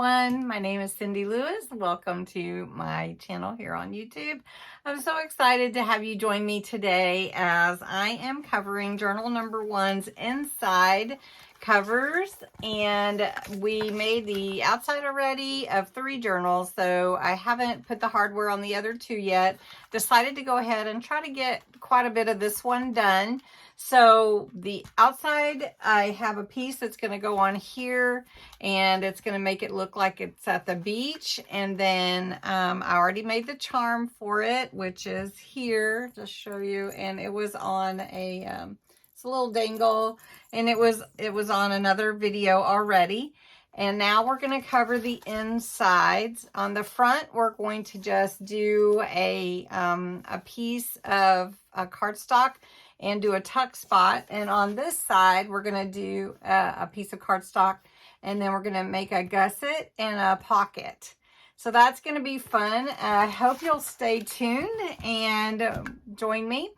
everyone. My name is Cindy Lewis. Welcome to my channel here on YouTube. I'm so excited to have you join me today as I am covering journal number 1's inside covers, and we made the outside already of 3 journals, so I haven't put the hardware on the other 2 yet. Decided to go ahead and try to get quite a bit of this one done. So the outside, I have a piece that's going to go on here, and it's going to make it look like it's at the beach. And then I already made the charm for it, which is here, just show you. And it was on a it's a little dangle, and it was on another video already. And now we're going to cover the insides. On the front, we're going to just do a piece of cardstock and do a tuck spot. And on this side, we're going to do a piece of cardstock, and then we're going to make a gusset and a pocket. So that's going to be fun. I hope you'll stay tuned and join me.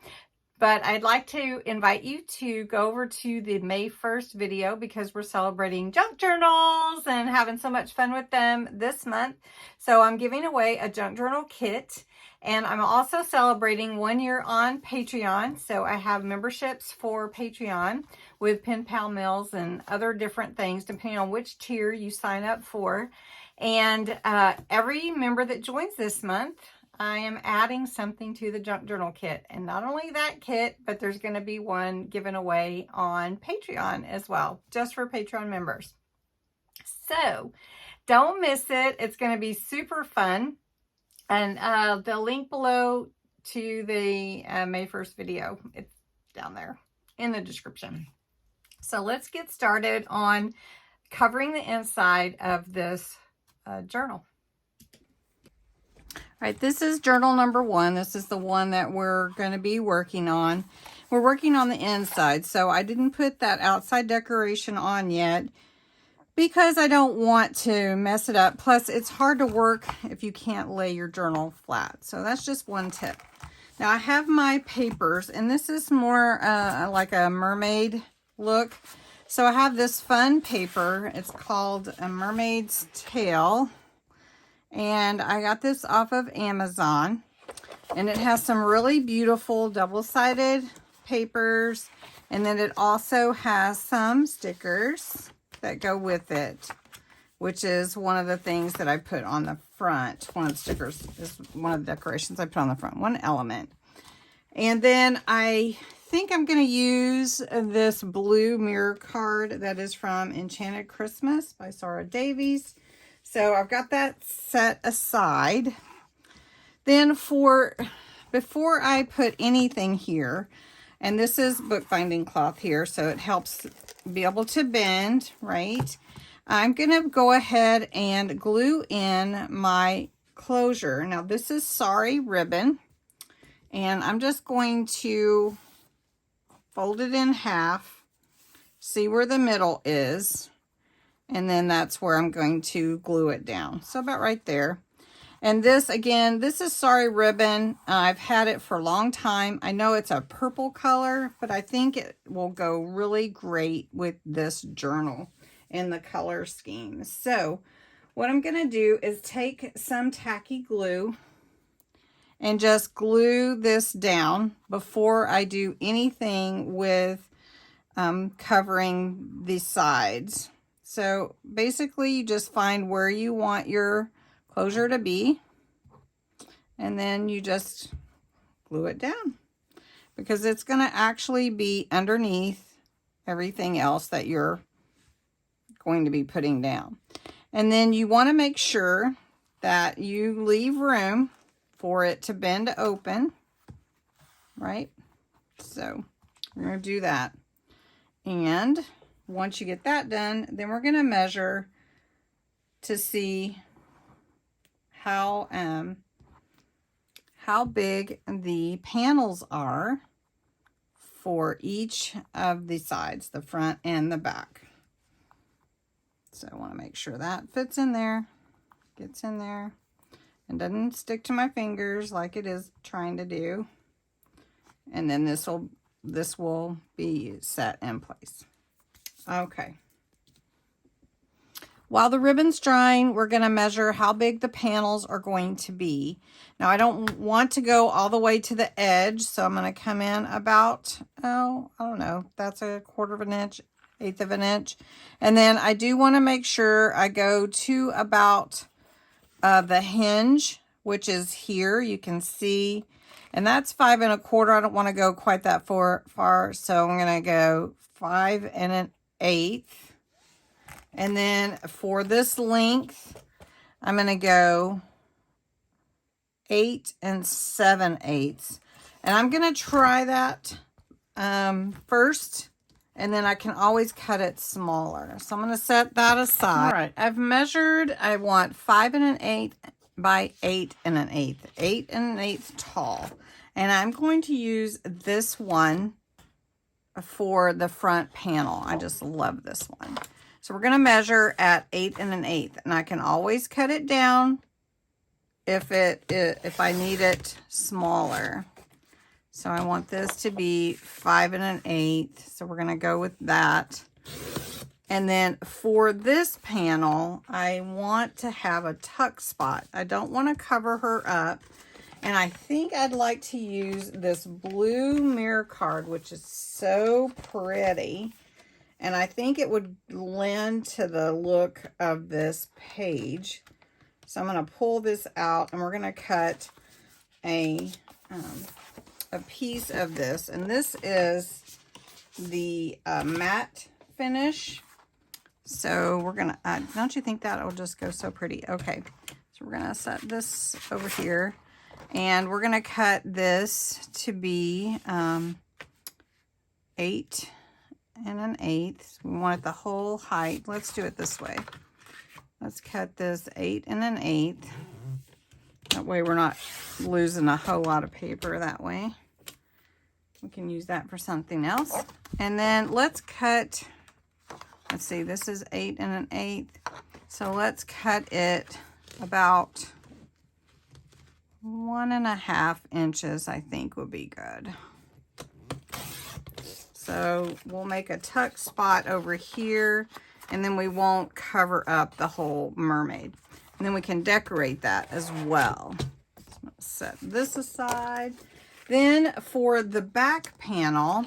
But I'd like to invite you to go over to the May 1st video, because we're celebrating junk journals and having so much fun with them this month. So I'm giving away a junk journal kit, and I'm also celebrating 1 year on Patreon. So I have memberships for Patreon with pen pal meals and other different things depending on which tier you sign up for. And every member that joins this month, I am adding something to the junk journal kit. And not only that kit, but there's going to be one given away on Patreon as well, just for Patreon members. So don't miss it. It's going to be super fun. And the link below to the May 1st video, it's down there in the description. So let's get started on covering the inside of this journal. All right, this is journal number 1. This is the one that we're going to be working on. We're working on the inside, so I didn't put that outside decoration on yet because I don't want to mess it up. Plus, it's hard to work if you can't lay your journal flat. So that's just one tip. Now, I have my papers, and this is more like a mermaid look. So I have this fun paper. It's called A Mermaid's Tale. And I got this off of Amazon, and it has some really beautiful double-sided papers, and then it also has some stickers that go with it, which is one of the things that I put on the front. One of the stickers is one of the decorations I put on the front, one element. And then I think I'm going to use this blue mirror card that is from Enchanted Christmas by Sari Davies. So I've got that set aside. Then before I put anything here, and this is bookbinding cloth here, so it helps be able to bend, right? I'm going to go ahead and glue in my closure. Now this is Sari ribbon, and I'm just going to fold it in half, see where the middle is. And then that's where I'm going to glue it down. So about right there. And this, again, this is Sari ribbon. I've had it for a long time. I know it's a purple color, but I think it will go really great with this journal and the color scheme. So what I'm going to do is take some tacky glue and just glue this down before I do anything with covering the sides. So basically you just find where you want your closure to be, and then you just glue it down, because it's going to actually be underneath everything else that you're going to be putting down. And then you want to make sure that you leave room for it to bend open, right? So we're going to do that. And once you get that done, then we're going to measure to see how big the panels are for each of the sides, the front and the back. So I want to make sure that fits in there, gets in there, and doesn't stick to my fingers like it is trying to do. And then this will be set in place. Okay. While the ribbon's drying, we're going to measure how big the panels are going to be. Now, I don't want to go all the way to the edge, so I'm going to come in about, oh, I don't know, that's a 1/4 of an inch, 1/8 of an inch. And then I do want to make sure I go to about the hinge, which is here. You can see, and that's 5 1/4. I don't want to go quite that far, so I'm going to go 5 1/8. And then for this length, I'm going to go 8 7/8. And I'm going to try that first, and then I can always cut it smaller. So I'm going to set that aside. All right, I've measured, I want 5 1/8 by 8 1/8, 8 1/8 tall. And I'm going to use this one for the front panel. I just love this one. So we're going to measure at 8 1/8, and I can always cut it down if I need it smaller. So I want this to be 5 1/8. So we're going to go with that. And then for this panel, I want to have a tuck spot. I don't want to cover her up. And I think I'd like to use this blue mirror card, which is so pretty. And I think it would lend to the look of this page. So I'm going to pull this out, and we're going to cut a piece of this. And this is the matte finish. So we're going to, don't you think that will just go so pretty? Okay, so we're going to set this over here. And we're going to cut this to be 8 1/8. We want it the whole height. Let's do it this way. Let's cut this 8 1/8. That way we're not losing a whole lot of paper that way. We can use that for something else. And then let's cut, let's see, this is 8 1/8. So let's cut it about 1.5 inches, I think would be good. So we'll make a tuck spot over here, and then we won't cover up the whole mermaid. And then we can decorate that as well. So I'm going to set this aside. Then for the back panel,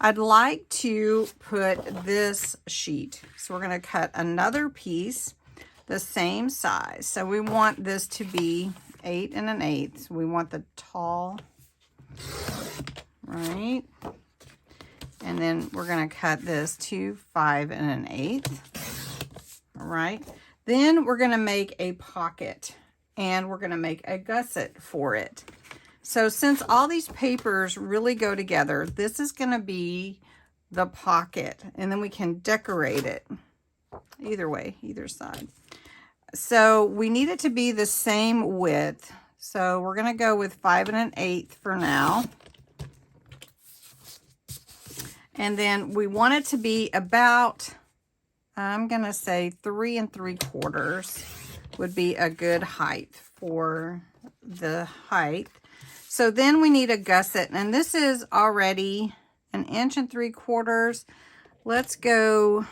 I'd like to put this sheet. So we're going to cut another piece the same size. So we want this to be 8 1/8. So we want the tall, right? And then we're going to cut this to 5 1/8. All right. Then we're going to make a pocket, and we're going to make a gusset for it. So since all these papers really go together, this is going to be the pocket, and then we can decorate it either way, either side. So we need it to be the same width. So we're going to go with 5 1/8 for now. And then we want it to be about, I'm going to say 3 3/4 would be a good height for the height. So then we need a gusset, and this is already 1 3/4. Let's go,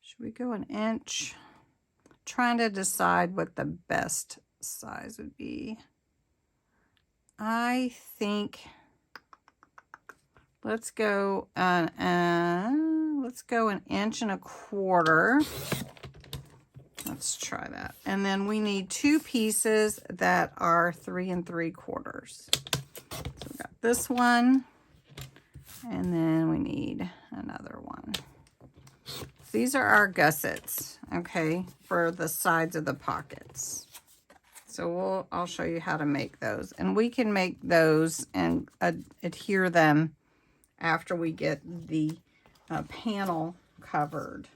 should we go 1 inch? Trying to decide what the best size would be. I think let's go 1 1/4. Let's try that. And then we need 2 pieces that are 3 3/4. So we got this one, and then we need another one. These are our gussets, okay, for the sides of the pockets. So I'll show you how to make those. And we can make those and adhere them after we get the panel covered.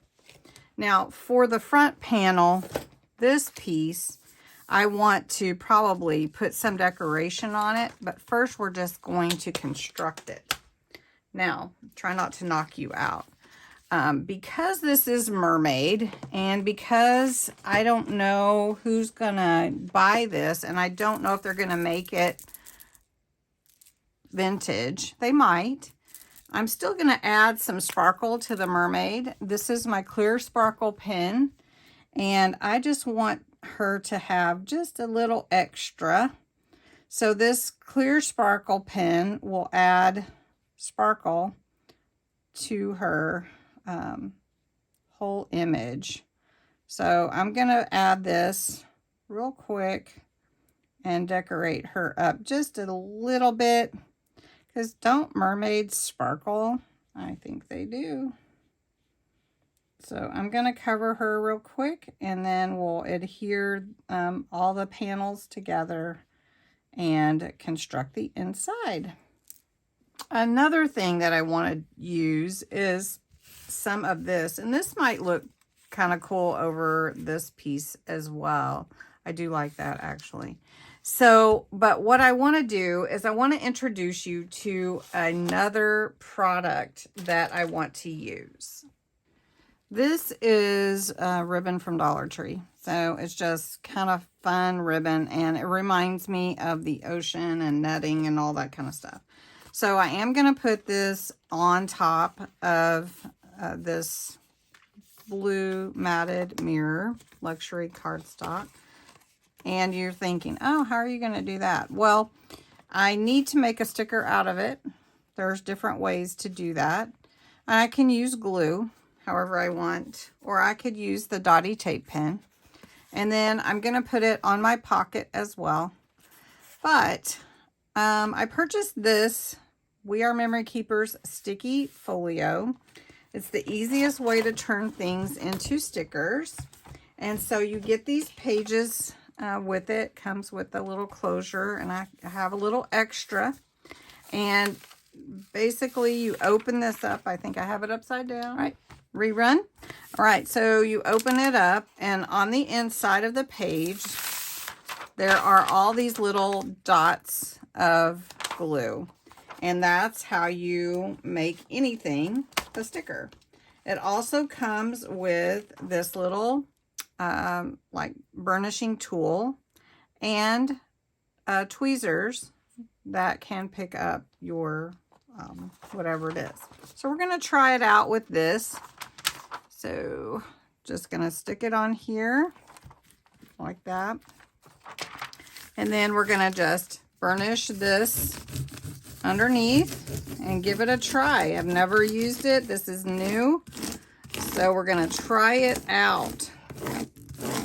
Now, for the front panel, this piece, I want to probably put some decoration on it, but first we're just going to construct it. Now, try not to knock you out. Because this is Mermaid, and because I don't know who's gonna buy this, and I don't know if they're gonna make it vintage, they might. I'm still going to add some sparkle to the mermaid. This is my clear sparkle pen, and I just want her to have just a little extra. So this clear sparkle pen will add sparkle to her whole image. So I'm going to add this real quick and decorate her up just a little bit. Because don't mermaids sparkle? I think they do. So I'm going to cover her real quick, and then we'll adhere all the panels together and construct the inside. Another thing that I want to use is some of this, and this might look kind of cool over this piece as well. I do like that, actually. So, but what I want to do is I want to introduce you to another product that I want to use. This is a ribbon from Dollar Tree. So it's just kind of fun ribbon, and it reminds me of the ocean and netting and all that kind of stuff. So I am going to put this on top of this blue matted mirror, luxury cardstock. And you're thinking, oh, how are you going to do that? Well, I need to make a sticker out of it. There's different ways to do that. I can use glue however I want, or I could use the dotty tape pen. And then I'm going to put it on my pocket as well. But I purchased this We Are Memory Keepers sticky folio. It's the easiest way to turn things into stickers. And so you get these pages with it. Comes with a little closure, and I have a little extra. And basically you open this up. I think I have it upside down. All right, rerun. All right, so you open it up, and on the inside of the page there are all these little dots of glue, and that's how you make anything a sticker. It also comes with this little like burnishing tool and tweezers that can pick up your whatever it is. So we're going to try it out with this. So just going to stick it on here like that. And then we're going to just burnish this underneath and give it a try. I've never used it. This is new. So we're going to try it out.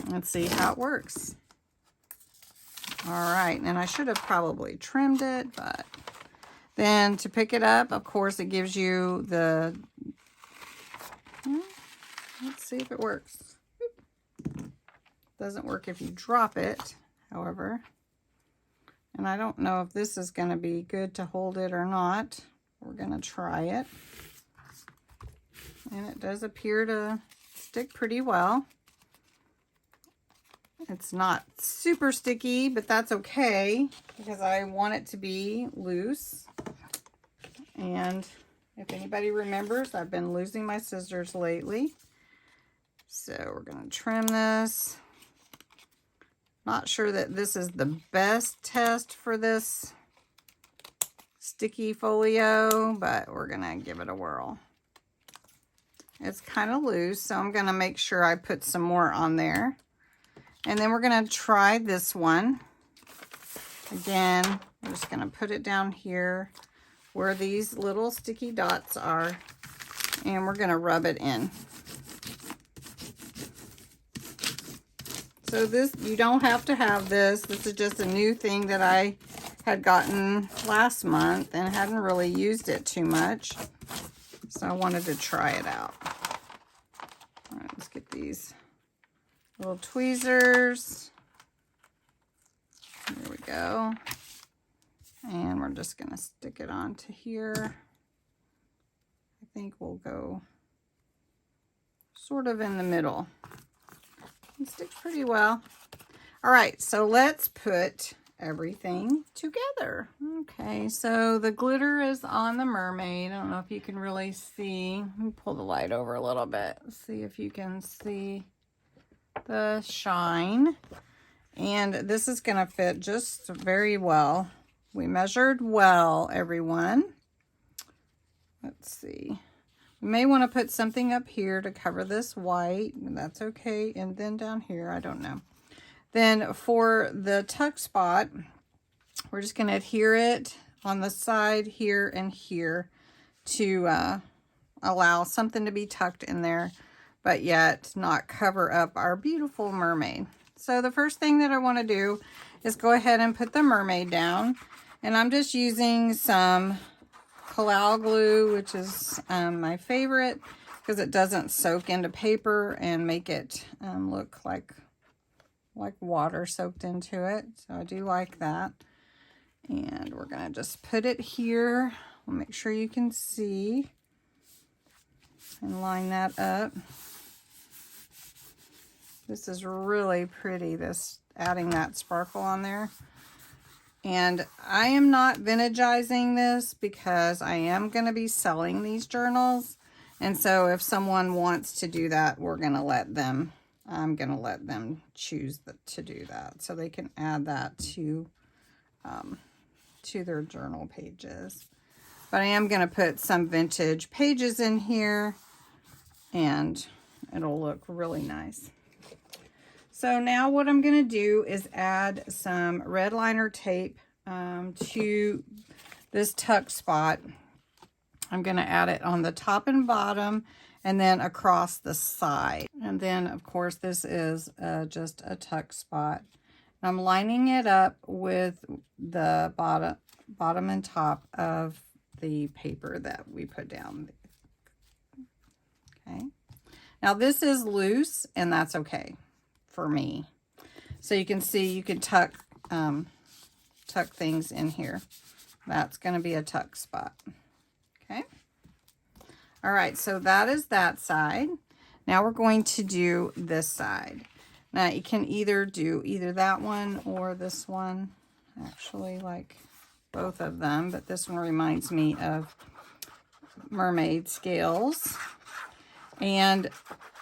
Let's see how it works. All right, and I should have probably trimmed it, but then to pick it up, of course, it gives you the, let's see if it works. Doesn't work if you drop it, however. And I don't know if this is going to be good to hold it or not. We're going to try it. And it does appear to stick pretty well. It's not super sticky, but that's okay because I want it to be loose. And if anybody remembers, I've been losing my scissors lately. So we're going to trim this. Not sure that this is the best test for this sticky folio, but we're going to give it a whirl. It's kind of loose, so I'm going to make sure I put some more on there. And then we're going to try this one. Again, I'm just going to put it down here where these little sticky dots are, and we're going to rub it in. So this, you don't have to have this. This is just a new thing that I had gotten last month and hadn't really used it too much. So I wanted to try it out. All right, let's get these little tweezers. There we go. And we're just going to stick it onto here. I think we'll go sort of in the middle. It sticks pretty well. All right, so let's put everything together. Okay, so the glitter is on the mermaid. I don't know if you can really see. Let me pull the light over a little bit. See if you can see the shine. And this is going to fit just very well. We measured well, everyone. let's see. We may want to put something up here to cover this white, and that's okay. And then down here, I don't know. Then for the tuck spot, we're just going to adhere it on the side here and here to allow something to be tucked in there, but yet not cover up our beautiful mermaid. So the first thing that I want to do is go ahead and put the mermaid down. And I'm just using some Collal glue, which is my favorite because it doesn't soak into paper and make it look like water soaked into it. So I do like that. And we're going to just put it here. We'll make sure you can see and line that up. This is really pretty, this adding that sparkle on there. And I am not vintagizing this because I am going to be selling these journals. And so if someone wants to do that, we're going to let them, I'm going to let them choose to do that. So they can add that to their journal pages. But I am going to put some vintage pages in here and it'll look really nice. So now what I'm going to do is add some red liner tape to this tuck spot. I'm going to add it on the top and bottom and then across the side. And then of course this is just a tuck spot. I'm lining it up with the bottom and top of the paper that we put down. Okay. Now this is loose and that's okay for me. So you can see you can tuck things in here. That's going to be a tuck spot. Okay. All right, so that is that side. Now we're going to do this side. Now you can either do either that one or this one. Actually, like both of them, but this one reminds me of mermaid scales. And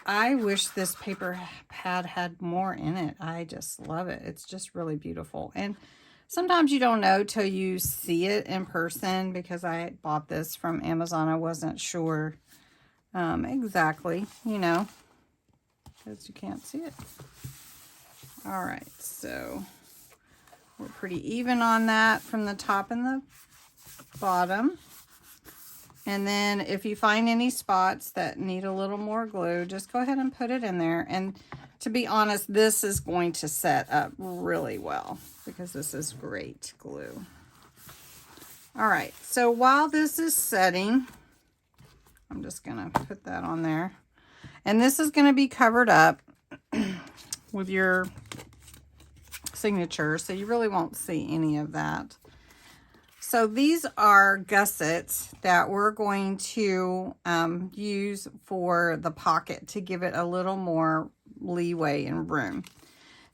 I wish this paper pad had more in it. I just love it. It's just really beautiful. And sometimes you don't know till you see it in person, because I bought this from Amazon. I wasn't sure exactly, you know, because you can't see it. All right, so we're pretty even on that from the top and the bottom. And then if you find any spots that need a little more glue, just go ahead and put it in there. And to be honest, this is going to set up really well because this is great glue. All right, so while this is setting, I'm just gonna put that on there. And this is gonna be covered up with your signature, so you really won't see any of that. So these are gussets that we're going to use for the pocket to give it a little more leeway and room.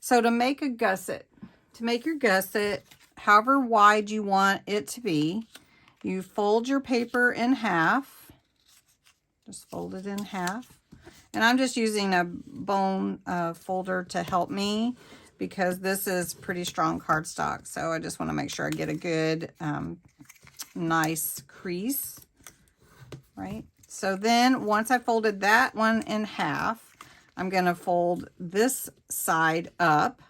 So to make a gusset, however wide you want it to be, you fold your paper in half. Just fold it in half. And I'm just using a bone folder to help me, because this is pretty strong cardstock. So I just want to make sure I get a good, nice crease, right? So then once I folded that one in half, I'm going to fold this side up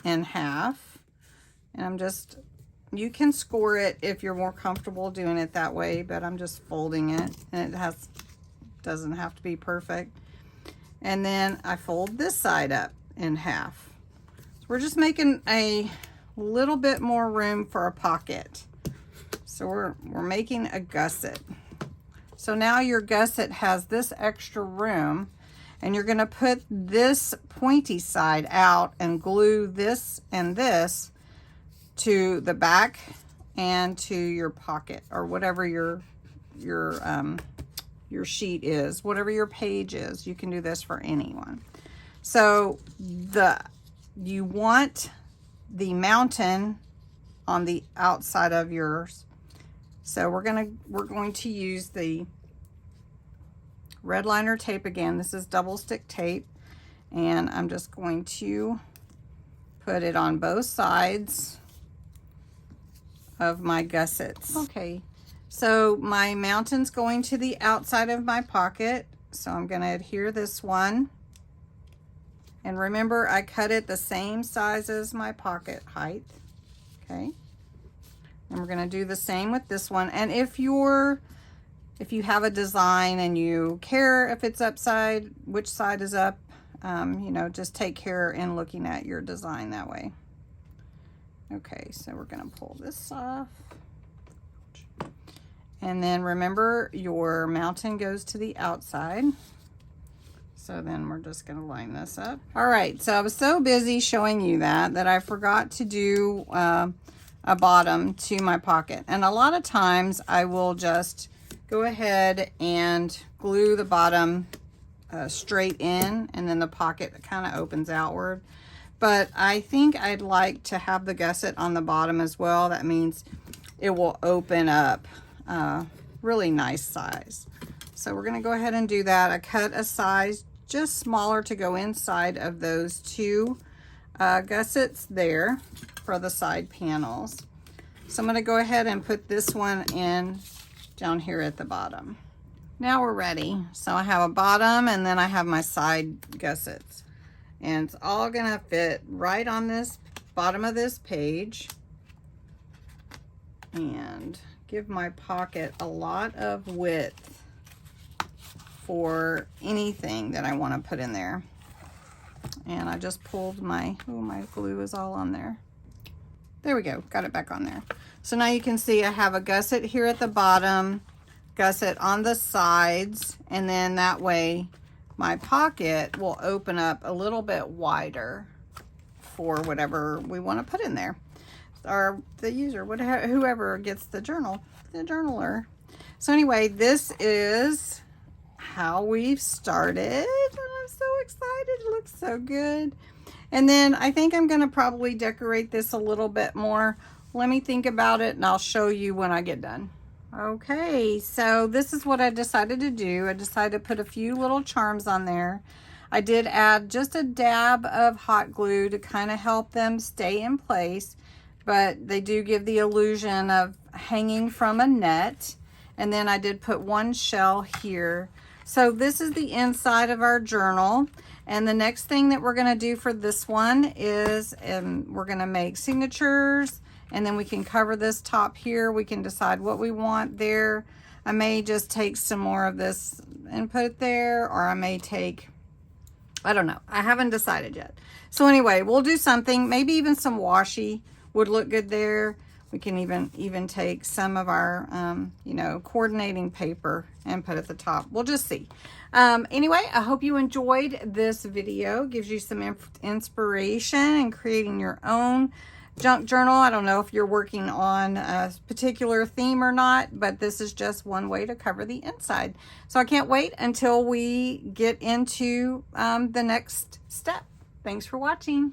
in half. And I'm just, you can score it if you're more comfortable doing it that way, but I'm just folding it, and it doesn't have to be perfect. And then I fold this side up in half. We're just making a little bit more room for a pocket. So we're making a gusset. So now your gusset has this extra room, and you're going to put this pointy side out and glue this and this to the back and to your pocket, or whatever your sheet is, whatever your page is. You can do this for anyone. So you want the mountain on the outside of yours. So we're going to use the red liner tape again. This is double stick tape, and I'm just going to put it on both sides of my gussets. Okay, So my mountain's going to the outside of my pocket. So I'm going to adhere this one. And remember, I cut it the same size as my pocket height. Okay. And we're going to do the same with this one. And if you have a design and you care if it's upside, which side is up, you know, just take care in looking at your design that way. Okay, so we're going to pull this off. And then remember, your mountain goes to the outside. So then we're just going to line this up. All right, so I was so busy showing you that I forgot to do a bottom to my pocket. And a lot of times I will just go ahead and glue the bottom straight in, and then the pocket kind of opens outward. But I think I'd like to have the gusset on the bottom as well. That means it will open up really nice size. So we're going to go ahead and do that. I cut a size just smaller to go inside of those two gussets there for the side panels. So I'm going to go ahead and put this one in down here at the bottom. Now we're ready. So I have a bottom and then I have my side gussets. And it's all going to fit right on this bottom of this page. And give my pocket a lot of width for anything that I want to put in there. And I just pulled my glue is all on there. There we go, got it back on there. So now you can see I have a gusset here at the bottom, gusset on the sides, and then that way my pocket will open up a little bit wider for whatever we want to put in there. Or the user, whoever gets the journaler. So anyway, this is how we've started. I'm so excited, it looks so good. And then I think I'm gonna probably decorate this a little bit more. Let me think about it and I'll show you when I get done. Okay, so this is what I decided to do. I decided to put a few little charms on there. I did add just a dab of hot glue to kind of help them stay in place, but they do give the illusion of hanging from a net. And then I did put one shell here. So this is the inside of our journal. And the next thing that we're gonna do for this one is we're gonna make signatures, and then we can cover this top here. We can decide what we want there. I may just take some more of this and put it there, or I may take, I don't know. I haven't decided yet. So anyway, we'll do something, maybe even some washi would look good there. We can even take some of our, you know, coordinating paper and put at the top. We'll just see. Anyway, I hope you enjoyed this video. Gives you some inspiration in creating your own junk journal. I don't know if you're working on a particular theme or not, but this is just one way to cover the inside. So I can't wait until we get into the next step. Thanks for watching.